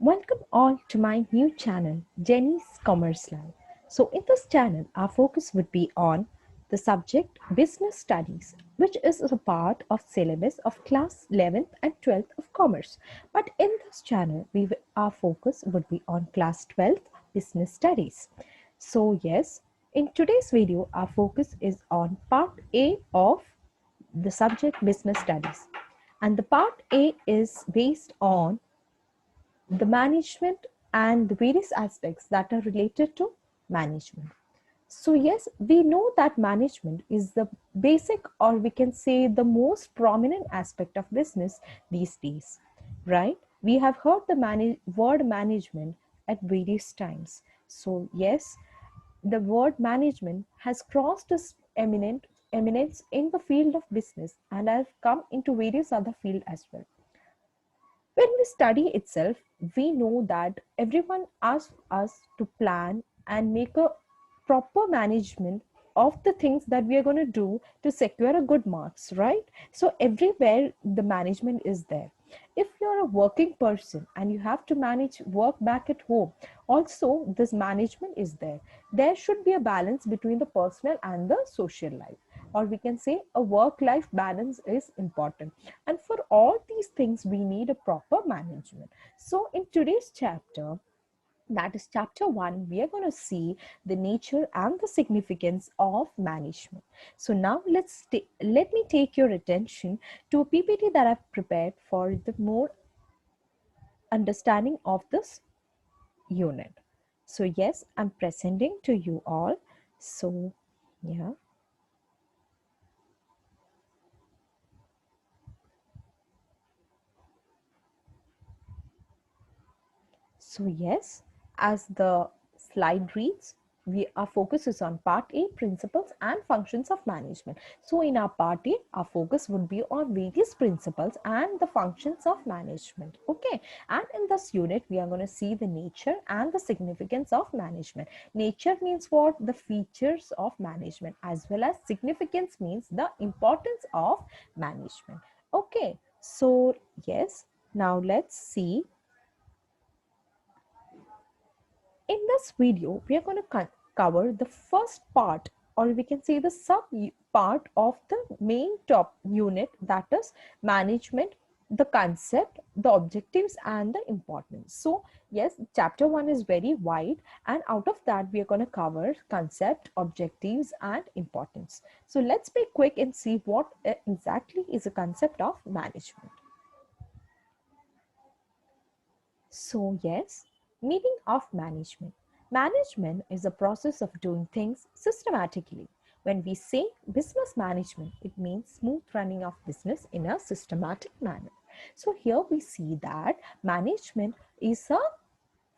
Welcome all to my new channel, Jenny's Commerce Lab. So in this channel, our focus would be on the subject Business Studies, which is a part of syllabus of class 11th and 12th of Commerce. But in this channel, our focus would be on class 12th Business Studies. So yes, in today's video, our focus is on part A of the subject Business Studies. And the part A is based on the management and the various aspects that are related to management. So yes, we know that management is the basic, or we can say the most prominent aspect of business these days, right? We have heard the word management at various times. So yes, the word management has crossed its eminence in the field of business and has come into various other fields as well. When we study itself, we know that everyone asks us to plan and make a proper management of the things that we are going to do to secure a good marks, right? So everywhere the management is there. If you're a working person and you have to manage work back at home, also this management is there. There should be a balance between the personal and the social life, or we can say a work-life balance is important. And for all these things, we need a proper management. So in today's chapter, that is chapter 1, we are going to see the nature and the significance of management. So now let me take your attention to a PPT that I've prepared for the more understanding of this unit. So yes, I'm presenting to you all. So yeah. So yes, as the slide reads, our focus is on part A, principles and functions of management. So in our part A, our focus would be on various principles and the functions of management. Okay. And in this unit, we are going to see the nature and the significance of management. Nature means what? The features of management, as well as significance means the importance of management. Okay. So yes, now let's see. In this video, we are going to cover the first part, or we can say the sub part of the main top unit, that is management, the concept, the objectives and the importance. So yes, chapter 1 is very wide, and out of that we are going to cover concept, objectives and importance. So let's be quick and see what exactly is a concept of management. So yes, meaning of management. Management is a process of doing things systematically. When we say business management, it means smooth running of business in a systematic manner. So here we see that management is a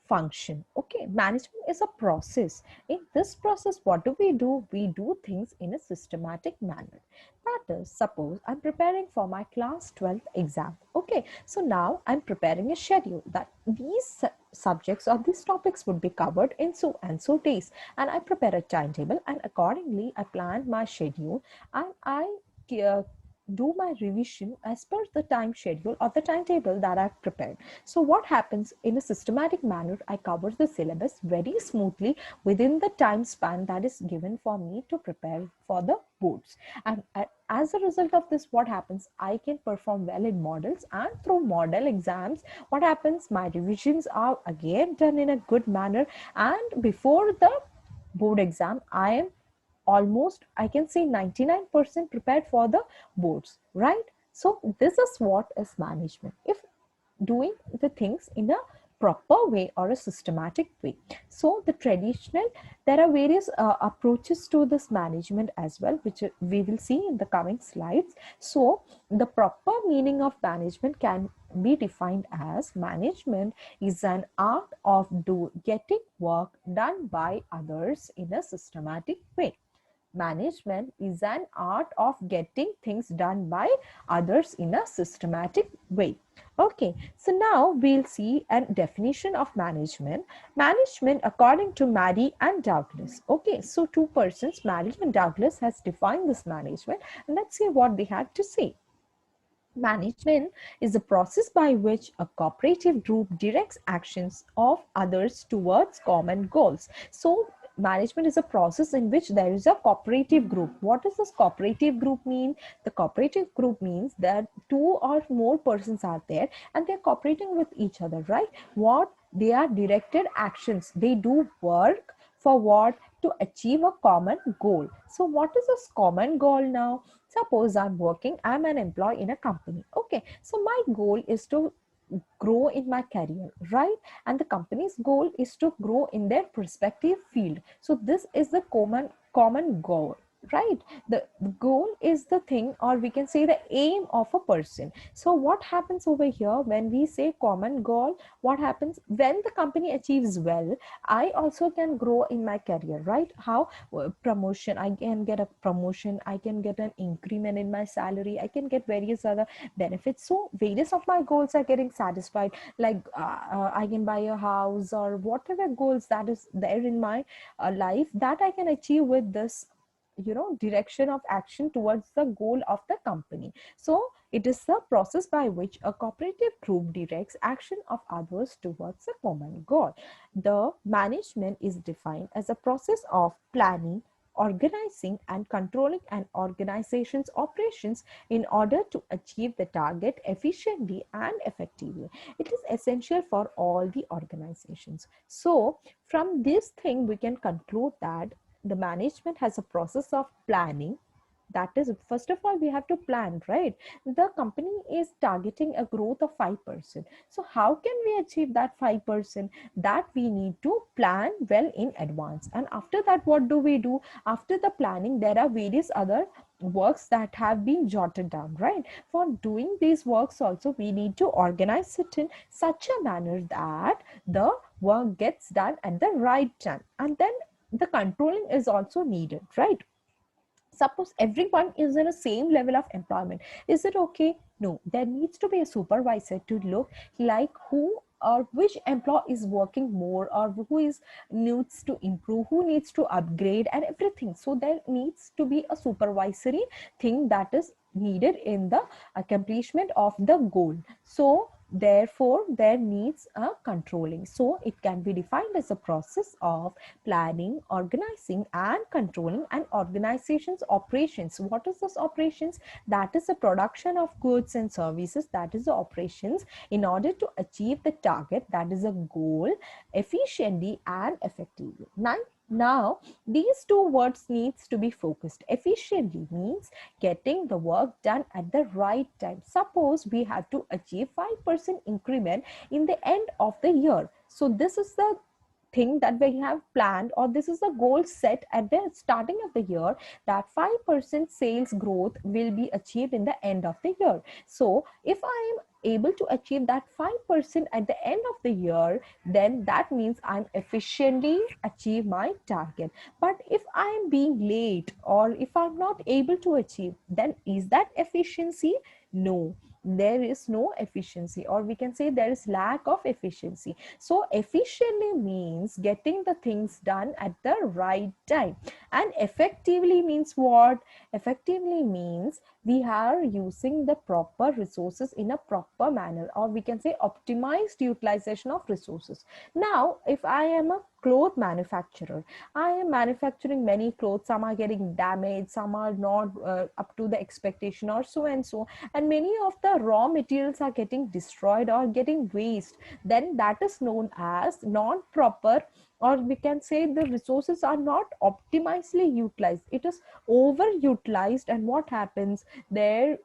function. Okay, management is a process. In this process, what do? We do things in a systematic manner. That is, suppose I'm preparing for my class 12th exam. Okay, so now I'm preparing a schedule that these subjects or these topics would be covered in so and so days, and I prepare a timetable, and accordingly I plan my schedule, and I do my revision as per the time schedule or the timetable that I've prepared. So what happens, in a systematic manner, I cover the syllabus very smoothly within the time span that is given for me to prepare for the boards. And as a result of this, what happens, I can perform well in models, and through model exams, what happens, my revisions are again done in a good manner, and before the board exam, I am almost, I can say 99% prepared for the boards, right? So this is what is management, if doing the things in a proper way or a systematic way. So the traditional, there are various approaches to this management as well, which we will see in the coming slides. So the proper meaning of management can be defined as management is an art of getting work done by others in a systematic way. Management is an art of getting things done by others in a systematic way. Okay, so now we'll see a definition of management. Management according to Maddie and Douglas. Okay, so two persons, Maddie and Douglas, has defined this management. Let's see what they had to say. Management is the process by which a cooperative group directs actions of others towards common goals. So, management is a process in which there is a cooperative group. What does this cooperative group mean? The cooperative group means that two or more persons are there and they're cooperating with each other, right? What they are directed actions, they do work for what? To achieve a common goal. So, what is this common goal now? Suppose I'm an employee in a company. Okay, so my goal is to grow in my career, right? And the company's goal is to grow in their respective field. So this is the common goal, right? The goal is the thing, or we can say the aim of a person. So what happens over here when we say common goal? What happens when the company achieves well? I also can grow in my career, right? How? Promotion, I can get a promotion, I can get an increment in my salary, I can get various other benefits. So various of my goals are getting satisfied, like I can buy a house or whatever goals that is there in my life, that I can achieve with this, direction of action towards the goal of the company. So it is the process by which a cooperative group directs action of others towards a common goal. The management is defined as a process of planning, organizing and controlling an organization's operations in order to achieve the target efficiently and effectively. It is essential for all the organizations. So from this thing we can conclude that the management has a process of planning. That is, first of all we have to plan, right? The company is targeting a growth of 5%. So how can we achieve that 5%? That we need to plan well in advance. And after that, what do we do? After the planning, there are various other works that have been jotted down, right? For doing these works also, we need to organize it in such a manner that the work gets done at the right time. And then the controlling is also needed, right? Suppose everyone is in the same level of employment, is it okay? No, there needs to be a supervisor to look like who or which employee is working more, or who is needs to improve, who needs to upgrade and everything. So there needs to be a supervisory thing that is needed in the accomplishment of the goal. So therefore there needs a controlling. So it can be defined as a process of planning, organizing and controlling an organization's operations. What is this operations? That is the production of goods and services, that is the operations, in order to achieve the target, that is a goal, efficiently and effectively. Now these two words needs to be focused. Efficiently means getting the work done at the right time. Suppose we have to achieve 5% increment in the end of the year. So this is the thing that we have planned, or this is a goal set at the starting of the year, that 5% sales growth will be achieved in the end of the year. So if I am able to achieve that 5% at the end of the year, then that means I'm efficiently achieve my target. But if I am being late, or if I'm not able to achieve, then is that efficiency? No, there is no efficiency, or we can say there is lack of efficiency. So efficiently means getting the things done at the right time. And effectively means what? Effectively means we are using the proper resources in a proper manner, or we can say optimized utilization of resources. Now if I am a cloth manufacturer, I am manufacturing many clothes, some are getting damaged, some are not up to the expectation, or so and so, and many of the raw materials are getting destroyed or getting waste, then that is known as non proper, or we can say the resources are not optimally utilized, it is overutilized. And what happens there?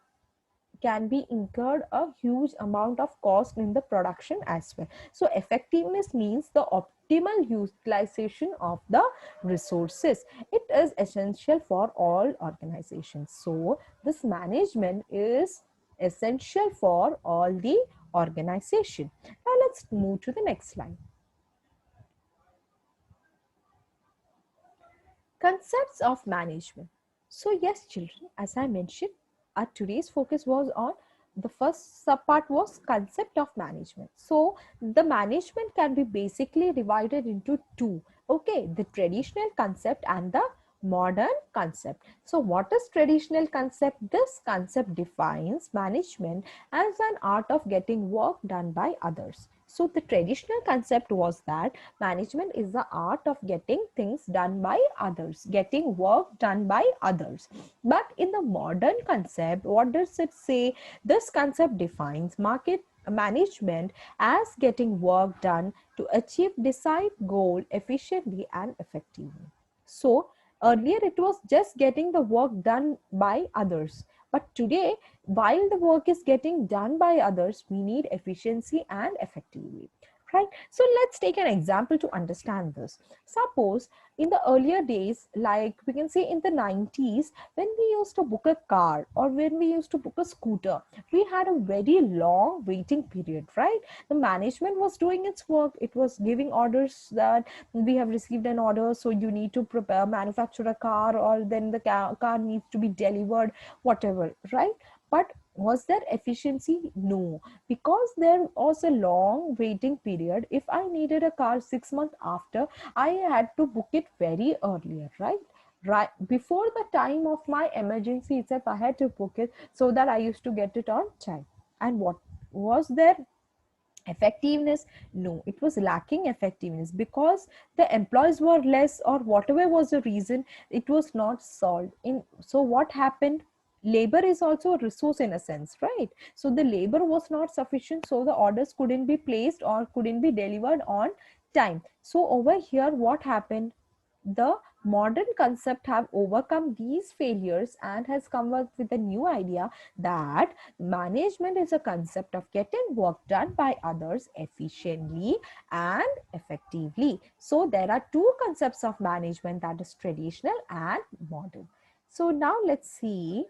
Can be incurred a huge amount of cost in the production as well. So effectiveness means the optimal utilization of the resources. It is essential for all organizations. So this management is essential for all the organization. Now let's move to the next slide. Concepts of management. So yes, children, as I mentioned, our today's focus was on the first subpart was concept of management. So the management can be basically divided into two. Okay, the traditional concept and the Modern concept. So what is traditional concept? This concept defines management as an art of getting work done by others. So the traditional concept was that management is the art of getting things done by others, getting work done by others. But in the modern concept, what does it say? This concept defines market management as getting work done to achieve desired goal efficiently and effectively. So earlier it was just getting the work done by others. But today, while the work is getting done by others, we need efficiency and effectively. Right? So let's take an example to understand this. Suppose in the earlier days, like we can say in the 90s, when we used to book a car or when we used to book a scooter, we had a very long waiting period, right? The management was doing its work. It was giving orders that we have received an order, so you need to prepare manufacture a car, or then the car needs to be delivered, whatever, right? But was there efficiency? No, because there was a long waiting period. If I needed a car 6 months after, I had to book it very earlier, right before the time of my emergency itself. I had to book it so that I used to get it on time. And what was there? Effectiveness? No, it was lacking effectiveness because the employees were less, or whatever was the reason, it was not solved in. So what happened? Labor is also a resource in a sense, right? So the labor was not sufficient, so the orders couldn't be placed or couldn't be delivered on time. So over here what happened? The modern concept have overcome these failures and has come up with a new idea that management is a concept of getting work done by others efficiently and effectively. So there are two concepts of management, that is traditional and modern. So now let's see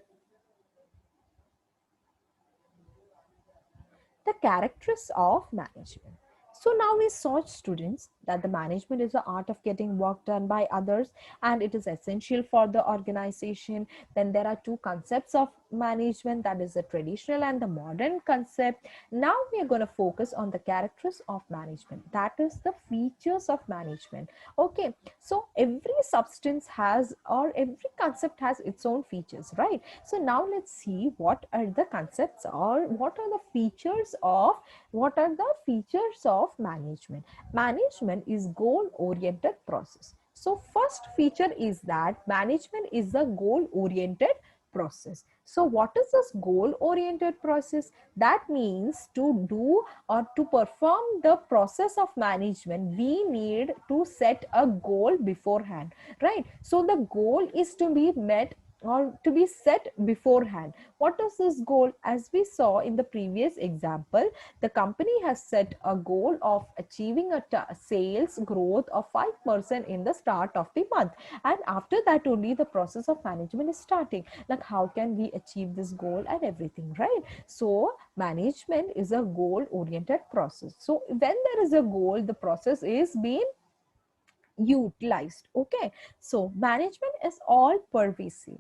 the characteristics of management. So now we saw, students, that the management is the art of getting work done by others and it is essential for the organization. Then there are two concepts of management, that is the traditional and the modern concept. Now we are going to focus on the characteristics of management, that is the features of management. Okay, so every substance has, or every concept has its own features, right? So now let's see what are the concepts, or what are the features of management. Management is goal oriented process. So first feature is that management is a goal oriented process. So what is this goal oriented process? That means to do or to perform the process of management, we need to set a goal beforehand, right? So the goal is to be met or to be set beforehand. What is this goal? As we saw in the previous example, the company has set a goal of achieving a sales growth of 5% in the start of the month, and after that only the process of management is starting, like how can we achieve this goal and everything, right? So management is a goal oriented process. So when there is a goal, the process is being utilized. Okay, so management is all pervasive.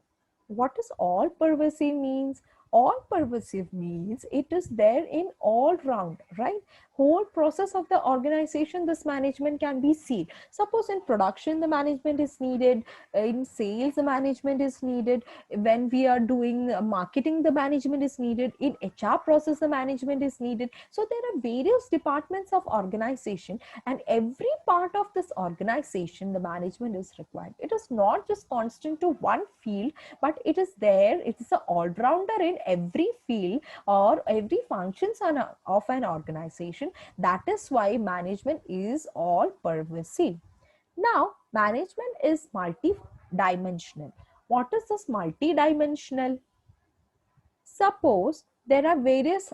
What does all pervasive means? All pervasive means it is there in all round, right? Whole process of the organization, this management can be seen. Suppose in production the management is needed, in sales the management is needed, when we are doing marketing the management is needed, in HR process the management is needed. So there are various departments of organization, and every part of this organization the management is required. It is not just constant to one field, but it is there, it is an all-rounder in every field or every functions of an organization. That is why management is all pervasive. Now management is multi-dimensional. What is this multi-dimensional? Suppose there are various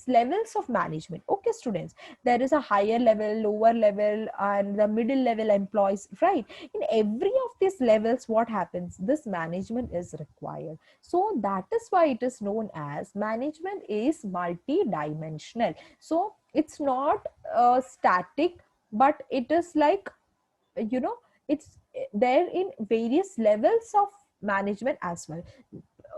levels of management. Okay, students, there is a higher level, lower level, and the middle level employees, right? In every of these levels, what happens? This management is required. So that is why it is known as management is multi-dimensional. So it's not static, but it is like, it's there in various levels of management as well.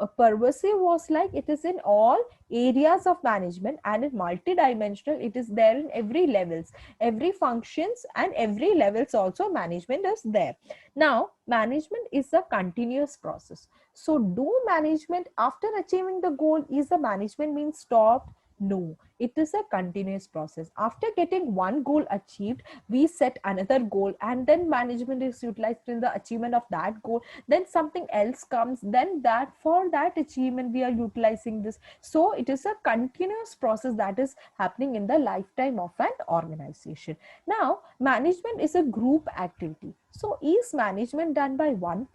pervasive was like it is in all areas of management, and in multidimensional it is there in every levels, every functions, and every levels also management is there. Now management is a continuous process. So do management after achieving the goal, is the management being stopped? No, it is a continuous process. After getting one goal achieved, we set another goal, and then management is utilized in the achievement of that goal. Then something else comes, then that for that achievement we are utilizing this. So it is a continuous process that is happening in the lifetime of an organization. Now management is a group activity. So is management done by one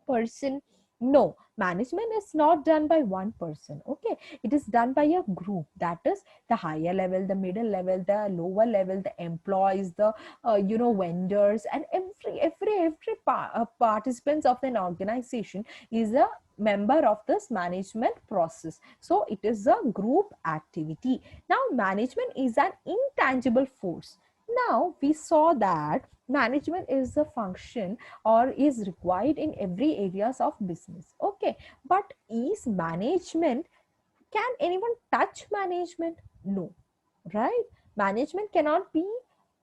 person? No, management is not done by one person. Okay, it is done by a group, that is the higher level, the middle level, the lower level, the employees, the vendors, and every participants of an organization is a member of this management process. So it is a group activity. Now management is an intangible force. Now we saw that management is a function or is required in every areas of business. Okay, but is management, can anyone touch management? No, right? Management cannot be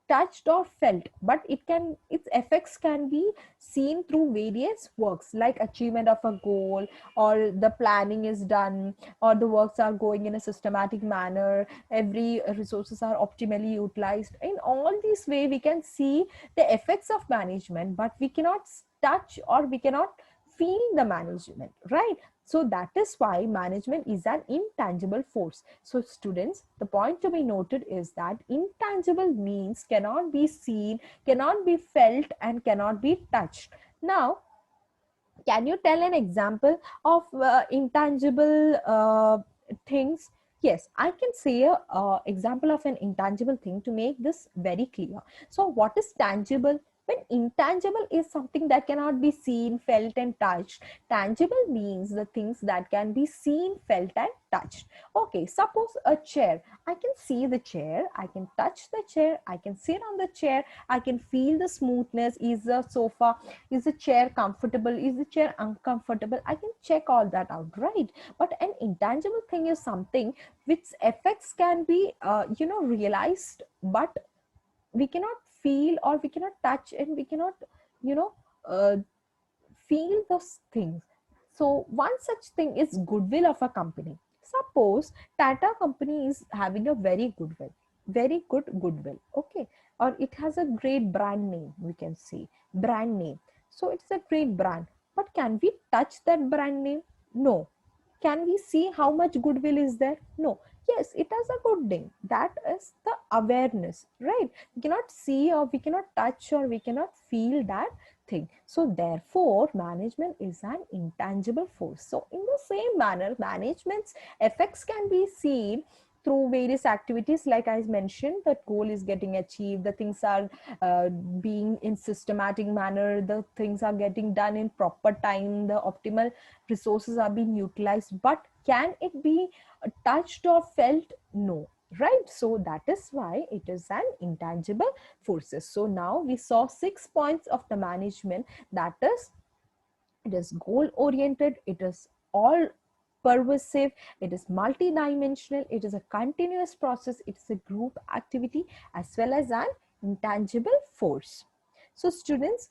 touched or felt, but it can, its effects can be seen through various works like achievement of a goal, or the planning is done, or the works are going in a systematic manner, every resources are optimally utilized. In all these way we can see the effects of management, but we cannot touch or we cannot feel the management, right? So that is why management is an intangible force. So students, the point to be noted is that intangible means cannot be seen, cannot be felt, and cannot be touched. Now, can you tell an example of intangible things? Yes, I can say a example of an intangible thing to make this very clear. So what is tangible? When intangible is something that cannot be seen, felt, and touched, tangible means the things that can be seen, felt, and touched. Okay, suppose a chair. I can see the chair, I can touch the chair, I can sit on the chair, I can feel the smoothness. Is the sofa, is the chair comfortable, is the chair uncomfortable? I can check all that out, right? But an intangible thing is something which effects can be realized, but we cannot feel or we cannot touch, and we cannot you know uh, feel those things. So one such thing is goodwill of a company. Suppose Tata company is having a very goodwill, very good goodwill, okay, or it has a great brand name, we can say brand name. So it's a great brand, but can we touch that brand name? No. Can we see how much goodwill is there? No. Yes, it has a good name. That is the awareness, right? We cannot see or we cannot touch or we cannot feel that thing. So therefore, management is an intangible force. So in the same manner, management's effects can be seen through various activities. Like I mentioned, the goal is getting achieved, the things are being in systematic manner, the things are getting done in proper time, the optimal resources are being utilized. But can it be touched or felt? No, right? So that is why it is an intangible forces. So now we saw 6 points of the management. That is, it is goal oriented, it is all pervasive, it is multidimensional, it is a continuous process, it is a group activity, as well as an intangible force. So students,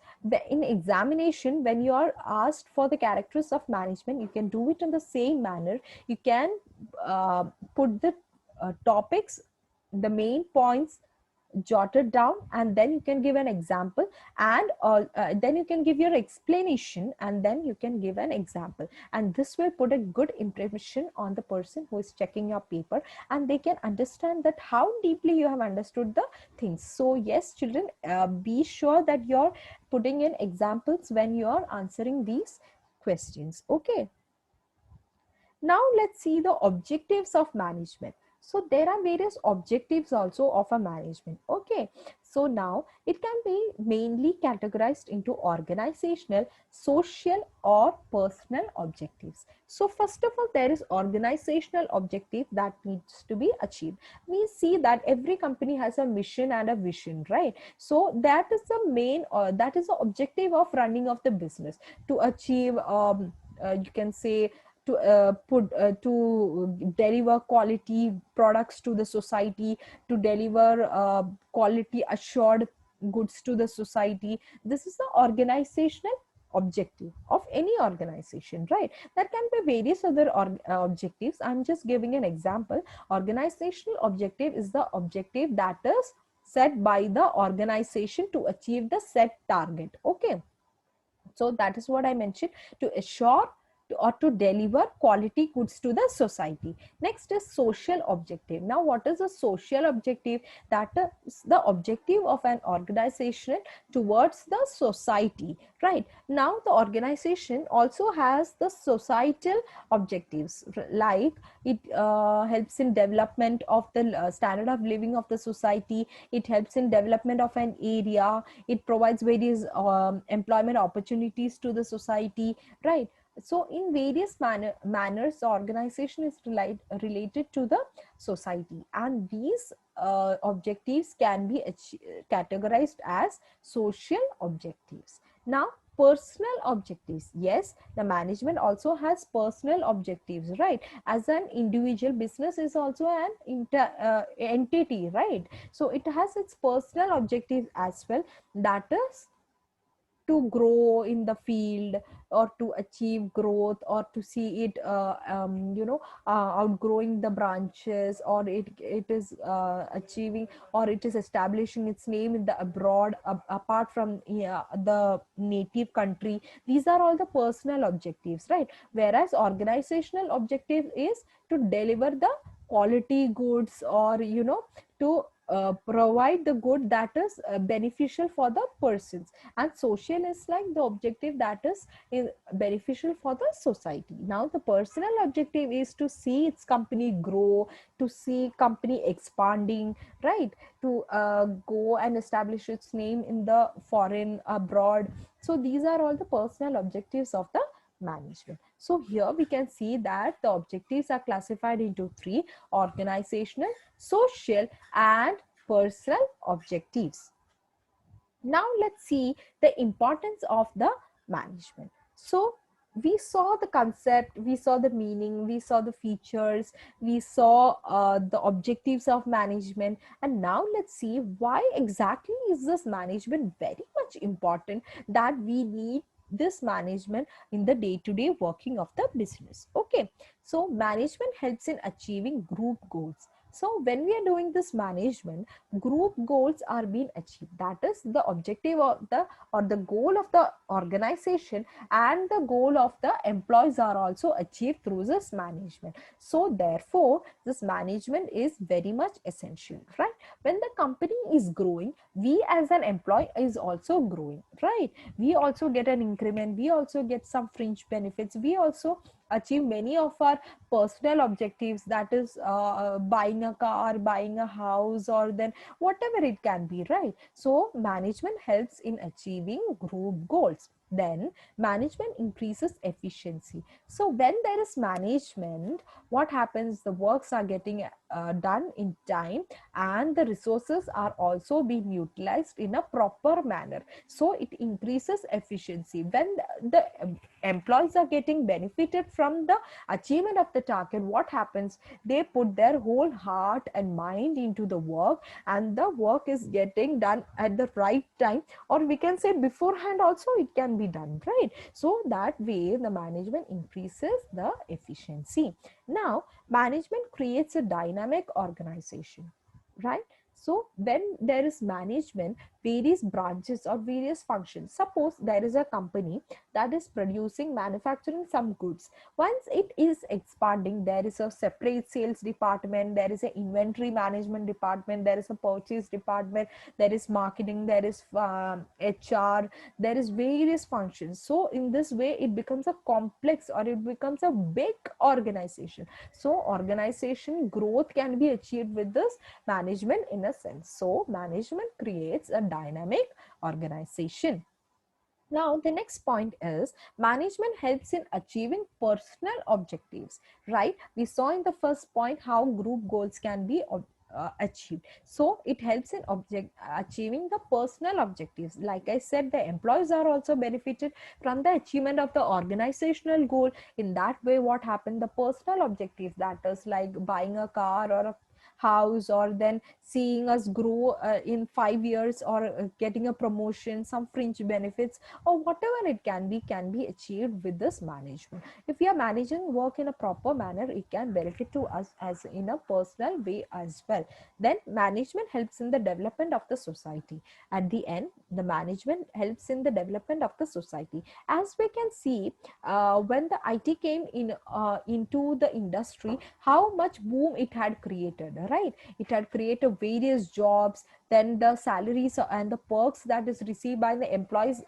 in examination, when you are asked for the characteristics of management, you can do it in the same manner. You can put the topics, the main points jotted down, and then you can give an example, and then you can give your explanation, and then you can give an example, and this will put a good impression on the person who is checking your paper, and they can understand that how deeply you have understood the things. So yes children, be sure that you're putting in examples when you are answering these questions. Okay, now let's see the objectives of management. So there are various objectives also of a management. Okay, so now it can be mainly categorized into organizational, social, or personal objectives. So first of all, there is organizational objective that needs to be achieved. We see that every company has a mission and a vision, right? So that is the main, that is the objective of running of the business, to achieve you can say to deliver quality products to the society, to deliver quality assured goods to the society. This is the organizational objective of any organization, right? There can be various other objectives. I'm just giving an example. Organizational objective is the objective that is set by the organization to achieve the set target. Okay, so that is what I mentioned, to assure or to deliver quality goods to the society. Next is social objective. Now what is a social objective? That is the objective of an organization towards the society, right? Now the organization also has the societal objectives, like it helps in development of the standard of living of the society. It helps in development of an area. It provides various employment opportunities to the society, right? So in various manners, the organization is related to the society, and these objectives can be categorized as social objectives. Now personal objectives, yes, the management also has personal objectives, right? As an individual, business is also an entity, right? So it has its personal objectives as well, that is to grow in the field, or to achieve growth, or to see it outgrowing the branches, or it is achieving, or it is establishing its name in the abroad, apart from the native country. These are all the personal objectives, right? Whereas organizational objective is to deliver the quality goods, or to provide the good that is beneficial for the persons. And social is like the objective that is beneficial for the society. Now the personal objective is to see its company grow, to see company expanding, right? To go and establish its name in the foreign, abroad. So these are all the personal objectives of the management. So here we can see that the objectives are classified into three: organizational, social, and personal objectives. Now let's see the importance of the management. So we saw the concept, we saw the meaning, we saw the features, we saw the objectives of management, and now let's see why exactly is this management very much important, that we need this management in the day-to-day working of the business. Okay, so management helps in achieving group goals. So when we are doing this management, group goals are being achieved. That is the objective of the, or the goal of the organization, and the goal of the employees are also achieved through this management. So therefore this management is very much essential, right? When the company is growing, we as an employee is also growing, right? We also get an increment, we also get some fringe benefits, we also achieve many of our personal objectives, that is buying a car, buying a house, or then whatever it can be, right? So management helps in achieving group goals. Then management increases efficiency. So when there is management, what happens? The works are getting done in time, and the resources are also being utilized in a proper manner. So it increases efficiency. When the employees are getting benefited from the achievement of the target, what happens? They put their whole heart and mind into the work, and the work is getting done at the right time, or we can say beforehand also it can be done, right? So that way the management increases the efficiency. Now management creates a dynamic organization, right? So when there is management, various branches or various functions, suppose there is a company that is producing, manufacturing some goods. Once it is expanding, there is a separate sales department, there is an inventory management department, there is a purchase department, there is marketing, there is HR, there is various functions. So in this way it becomes a complex, or it becomes a big organization. So organization growth can be achieved with this management in a sense. So management creates a dynamic organization. Now, the next point is management helps in achieving personal objectives, right? We saw in the first point how group goals can be achieved. So it helps in achieving the personal objectives. Like I said, the employees are also benefited from the achievement of the organizational goal. In that way, what happened, the personal objectives, that is like buying a car or a house, or then seeing us grow in 5 years, or getting a promotion, some fringe benefits, or whatever it can be achieved with this management. If we are managing work in a proper manner, it can benefit to us as in a personal way as well. Then management helps in the development of the society. At the end, the management helps in the development of the society. As we can see, when the IT came in into the industry, how much boom it had created, right? It had created various jobs, then the salaries and the perks that is received by the employees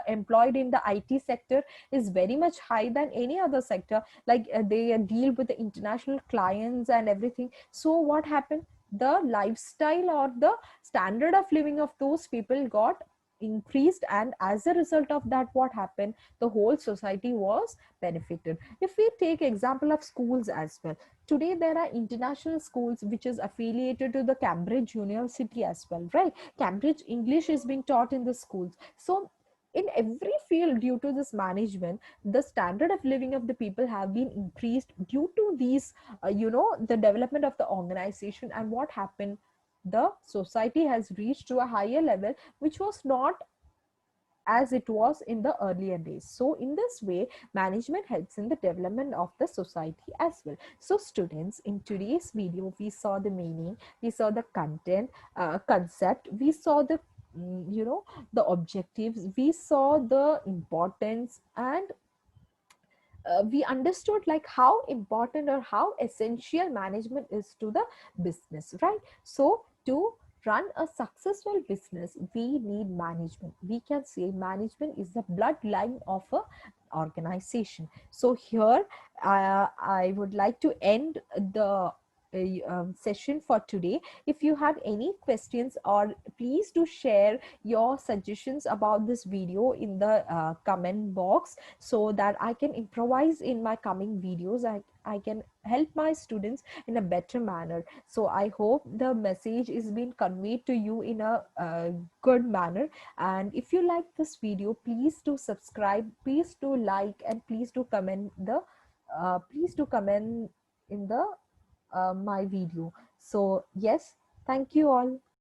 employed in the IT sector is very much high than any other sector. Like they deal with the international clients and everything. So what happened, the lifestyle or the standard of living of those people got increased, and as a result of that, what happened, the whole society was benefited. If we take example of schools as well, today there are international schools which is affiliated to the Cambridge University as well, right? Cambridge English is being taught in the schools. So in every field, due to this management, the standard of living of the people have been increased due to these the development of the organization. And what happened, the society has reached to a higher level, which was not as it was in the earlier days. So in this way, management helps in the development of the society as well. So students, in today's video, we saw the meaning, we saw the content, concept, we saw the the objectives, we saw the importance, and we understood like how important or how essential management is to the business, right? So to run a successful business, we need management. We can say management is the bloodline of a organization. So here I would like to end the session for today. If you have any questions, or please do share your suggestions about this video in the comment box, so that I can improvise in my coming videos. I can help my students in a better manner. So I hope the message is being conveyed to you in a good manner. And if you like this video, please do subscribe, please do like, and please do comment in the my video. So yes, thank you all.